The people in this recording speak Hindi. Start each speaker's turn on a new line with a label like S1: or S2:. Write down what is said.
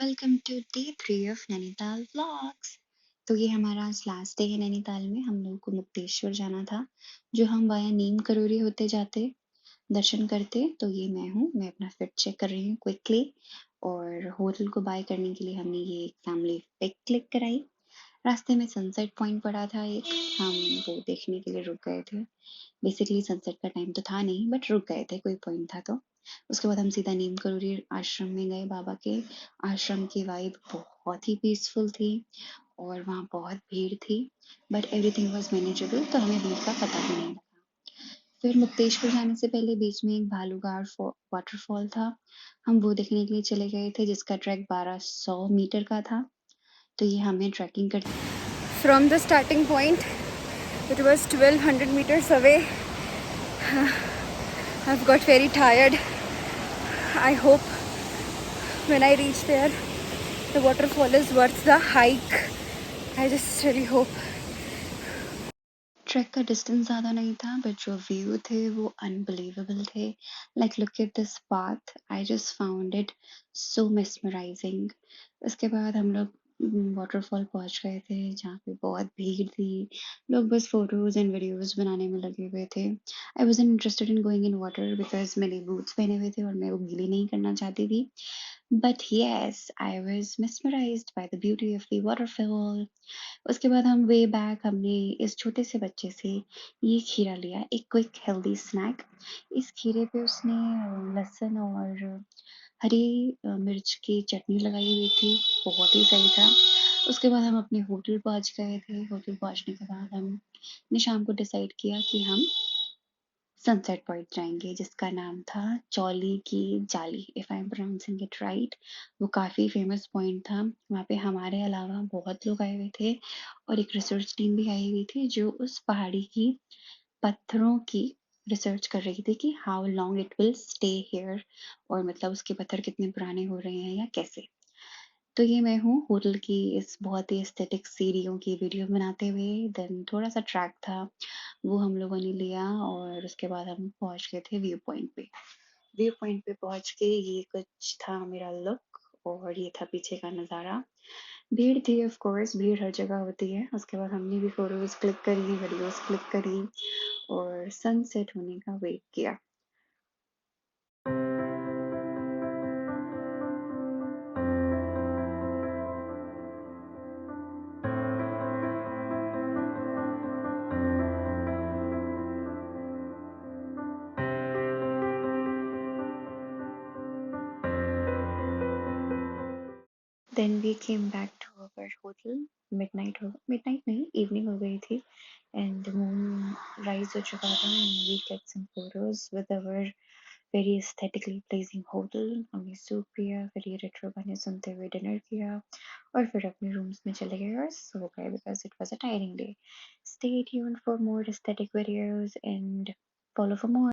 S1: Welcome to day 3 of Nainital vlogs. तो ये हमारा आज लास्ट डे है नैनीताल में। हम लोगों को मुक्तेश्वर जाना था, जो हम वाया नीम करोरी होते जाते दर्शन करते। तो ये मैं अपना फिट चेक कर रही हूँ क्विकली, और होटल को बाय करने के लिए हमने ये एक फैमिली पिक क्लिक कराई। रास्ते में सनसेट पॉइंट पड़ा था एक, हम वो देखने के लिए रुक गए थे। बेसिकली सनसेट का टाइम तो था नहीं, बट रुक गए थे, कोई पॉइंट था तो। उसके बाद हम सीधा नीम करोरी आश्रम में गए। बाबा के आश्रम की वाइब बहुत ही पीसफुल थी, और वहाँ बहुत भीड़ थी, बट एवरीथिंग वाज मैनेजेबल, तो हमें भीड़ का पता भी नहीं लगा। फिर मुक्तेश्वर जाने से पहले बीच में एक भालूगाड़ वाटरफॉल था, हम वो देखने के लिए चले गए थे, जिसका ट्रैक 1200 मीटर का था। तो ये हमें ट्रैकिंग कर
S2: From the starting point, it was 1200 meters away. I've got very tired. I hope when I reach there, the waterfall is worth the hike. I just really hope.
S1: Track का डिस्टेंस ज़्यादा नहीं था, बट जो व्यू थे वो अनबिलीवेबल थे। Like look at this path, I just found it so mesmerising. उसके बाद हम लोग वाटरफॉल पहुंच गए थे, जहाँ पे बहुत भीड़ थी। लोग बस फोटोज एंड वीडियोस बनाने में लगे हुए थे। I was interested in going in water because मैंने बूट्स पहने हुए थे और मैं वो गीली नहीं करना चाहती थी। But yes, I was mesmerized by the beauty of the waterfall. उसके बाद हम वे बैक हमने इस छोटे से बच्चे से ये खीरा लिया, एक क्विक हेल्दी स्नैक। इस खीरे पे उसने लहसुन और हरी मिर्च की चटनी लगाई हुई थी, बहुत ही सही था। उसके बाद हम अपने होटल पहुंच गए थे। होटल पहुंचने के बाद हमने शाम को डिसाइड किया कि हम सनसेट पॉइंट जाएंगे, जिसका नाम था चौली की जाली, if I am pronouncing it right. वो काफ़ी फेमस पॉइंट था। वहाँ पे हमारे अलावा बहुत लोग आए हुए थे, और एक रिसर्च टीम भी आई हुई थी, जो उस पहाड़ी की पत्थरों की रिसर्च कर रही थी कि how long it will stay here, और मतलब उसके पत्थर कितने पुराने हो रहे हैं या कैसे। तो ये मैं हूँ होटल की इस बहुत ही एस्थेटिक सीढ़ियों की वीडियो बनाते हुए। देन थोड़ा सा ट्रैक था, वो हम लोगों ने लिया, और उसके बाद हम पहुंच गए थे व्यू पॉइंट पे। व्यू पॉइंट पे पहुंच के ये कुछ था मेरा लुक, और ये था पीछे का नज़ारा। भीड़ थी, ऑफ कोर्स भीड़ हर जगह होती है। उसके बाद हमने भी फोटोज क्लिक करी, वीडियोस क्लिक करी, और सनसेट होने का वेट किया। Then we came back to our hotel. Midnight नहीं, इवनिंग हो गई थी, एंड मून राइज हो चुका था, and we click some photos with our very aesthetically pleasing hotel. हमने सूप पिया, फिर ये रेट्रो गाने सुनते हुए डिनर किया, और फिर अपने रूम्स में चले गए और सो गए, because it was a tiring day. Stay tuned for more aesthetic videos and follow for more.